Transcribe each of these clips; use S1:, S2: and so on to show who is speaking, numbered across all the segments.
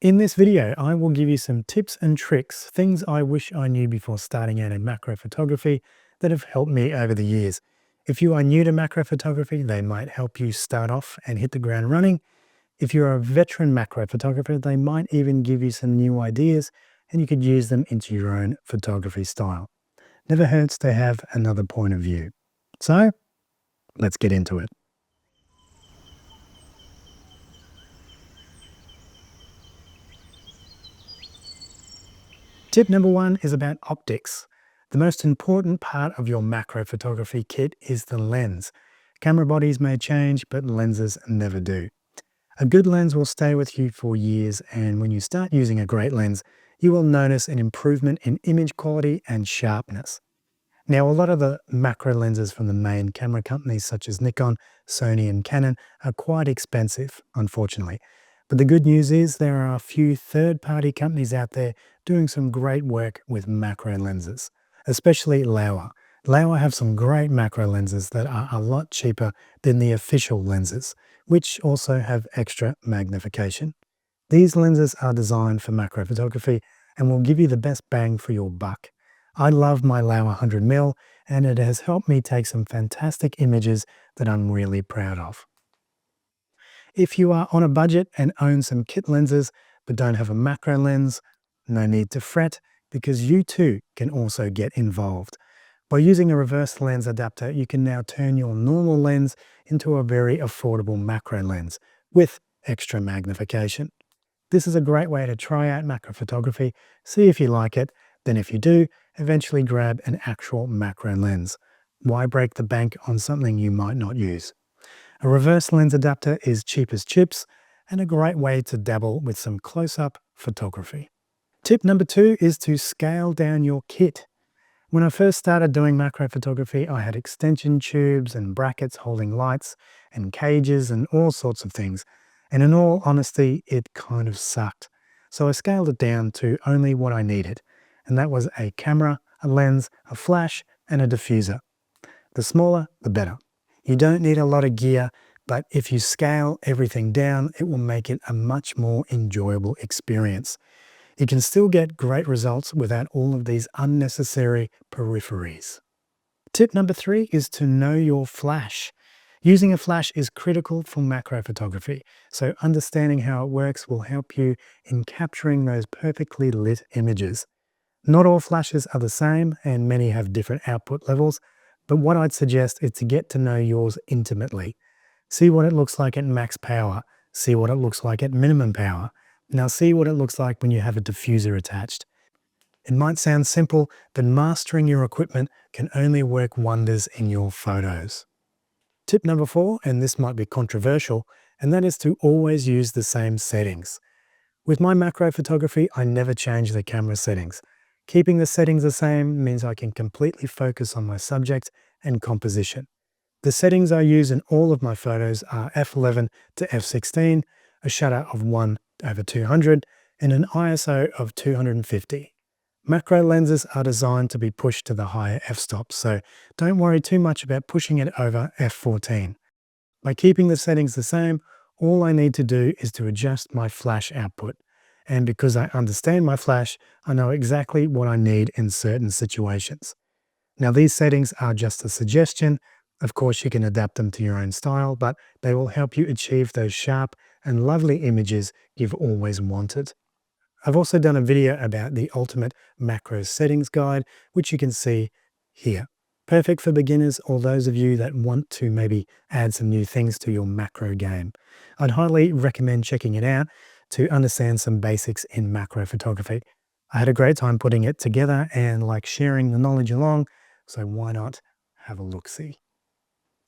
S1: In this video, I will give you some tips and tricks, things I wish I knew before starting out in macro photography that have helped me over the years. If you are new to macro photography, they might help you start off and hit the ground running. If you're a veteran macro photographer, they might even give you some new ideas and you could use them into your own photography style. Never hurts to have another point of view. So, let's get into it. Tip number one is about optics. The most important part of your macro photography kit is the lens. Camera bodies may change, but lenses never do. A good lens will stay with you for years, and when you start using a great lens, you will notice an improvement in image quality and sharpness. Now, a lot of the macro lenses from the main camera companies such as Nikon, Sony and Canon are quite expensive, unfortunately. But the good news is there are a few third-party companies out there doing some great work with macro lenses, especially Laowa. Laowa have some great macro lenses that are a lot cheaper than the official lenses, which also have extra magnification. These lenses are designed for macro photography and will give you the best bang for your buck. I love my Laowa 100mm and it has helped me take some fantastic images that I'm really proud of. If you are on a budget and own some kit lenses but don't have a macro lens, no need to fret because you too can also get involved. By using a reverse lens adapter, you can now turn your normal lens into a very affordable macro lens with extra magnification. This is a great way to try out macro photography, see if you like it, then if you do, eventually grab an actual macro lens. Why break the bank on something you might not use? A reverse lens adapter is cheap as chips and a great way to dabble with some close-up photography. Tip number two is to scale down your kit. When I first started doing macro photography, I had extension tubes and brackets holding lights and cages and all sorts of things. And in all honesty, it kind of sucked. So I scaled it down to only what I needed. And that was a camera, a lens, a flash, and a diffuser. The smaller, the better. You don't need a lot of gear, but if you scale everything down, it will make it a much more enjoyable experience. You can still get great results without all of these unnecessary peripheries. Tip number three is to know your flash. Using a flash is critical for macro photography, so understanding how it works will help you in capturing those perfectly lit images. Not all flashes are the same and many have different output levels, but what I'd suggest is to get to know yours intimately. See what it looks like at max power, see what it looks like at minimum power. Now see what it looks like when you have a diffuser attached. It might sound simple, but mastering your equipment can only work wonders in your photos. Tip number four, and this might be controversial, and that is to always use the same settings. With my macro photography, I never change the camera settings. Keeping the settings the same means I can completely focus on my subject and composition. The settings I use in all of my photos are f11 to f16, a shutter of 1/200, and an ISO of 250. Macro lenses are designed to be pushed to the higher f-stop, so don't worry too much about pushing it over f14. By keeping the settings the same, all I need to do is to adjust my flash output. And because I understand my flash, I know exactly what I need in certain situations. Now, these settings are just a suggestion. Of course, you can adapt them to your own style, but they will help you achieve those sharp and lovely images you've always wanted. I've also done a video about the ultimate macro settings guide, which you can see here. Perfect for beginners or those of you that want to maybe add some new things to your macro game. I'd highly recommend checking it out to understand some basics in macro photography. I had a great time putting it together and like sharing the knowledge along, so why not have a look-see.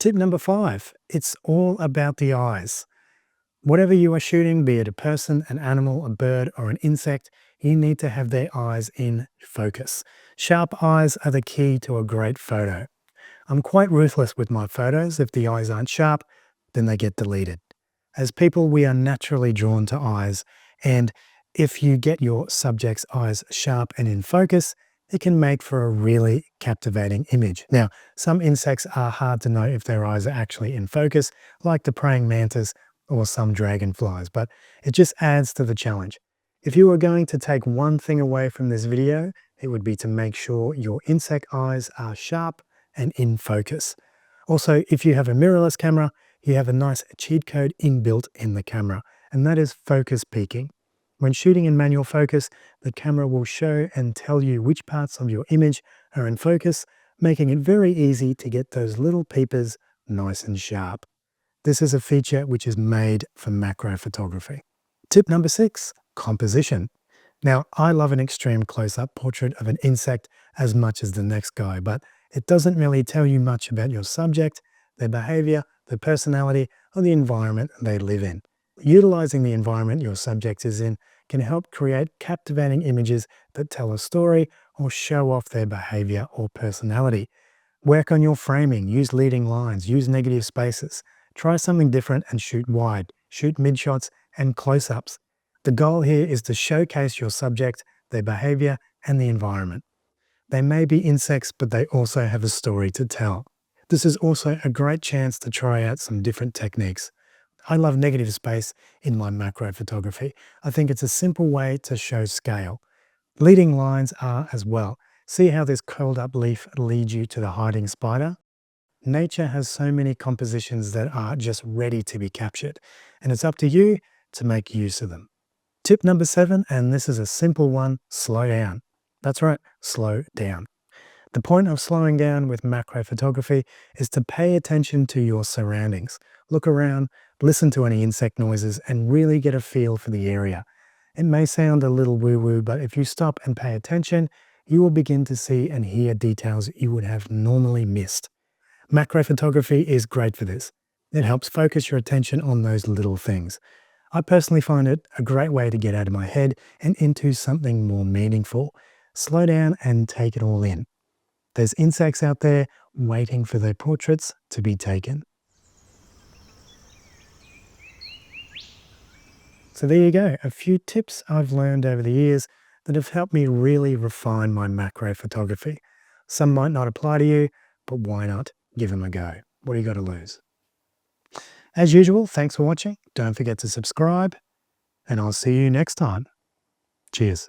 S1: Tip number five, it's all about the eyes. Whatever you are shooting, be it a person, an animal, a bird, or an insect, you need to have their eyes in focus. Sharp eyes are the key to a great photo. I'm quite ruthless with my photos. If the eyes aren't sharp, then they get deleted. As people, we are naturally drawn to eyes, and if you get your subject's eyes sharp and in focus, it can make for a really captivating image. Now, some insects are hard to know if their eyes are actually in focus, like the praying mantis or some dragonflies, but it just adds to the challenge. If you were going to take one thing away from this video, it would be to make sure your insect eyes are sharp and in focus. Also, if you have a mirrorless camera, you have a nice cheat code inbuilt in the camera, and that is focus peaking. When shooting in manual focus, the camera will show and tell you which parts of your image are in focus, making it very easy to get those little peepers nice and sharp. This is a feature which is made for macro photography. Tip number 6, composition. Now, I love an extreme close-up portrait of an insect as much as the next guy, but it doesn't really tell you much about your subject, their behavior, their personality, or the environment they live in. Utilizing the environment your subject is in can help create captivating images that tell a story or show off their behavior or personality. Work on your framing, use leading lines, use negative spaces. Try something different and shoot wide, shoot mid-shots and close-ups. The goal here is to showcase your subject, their behavior, and the environment. They may be insects, but they also have a story to tell. This is also a great chance to try out some different techniques. I love negative space in my macro photography. I think it's a simple way to show scale. Leading lines are as well. See how this curled up leaf leads you to the hiding spider? Nature has so many compositions that are just ready to be captured, and it's up to you to make use of them. Tip number 7, and this is a simple one, slow down. That's right, slow down. The point of slowing down with macro photography is to pay attention to your surroundings. Look around, listen to any insect noises, and really get a feel for the area. It may sound a little woo-woo, but if you stop and pay attention, you will begin to see and hear details you would have normally missed. Macro photography is great for this. It helps focus your attention on those little things. I personally find it a great way to get out of my head and into something more meaningful. Slow down and take it all in. There's insects out there waiting for their portraits to be taken. So there you go, a few tips I've learned over the years that have helped me really refine my macro photography. Some might not apply to you, but why not? Give them a go. What do you got to lose? As usual, thanks for watching. Don't forget to subscribe, and I'll see you next time. Cheers.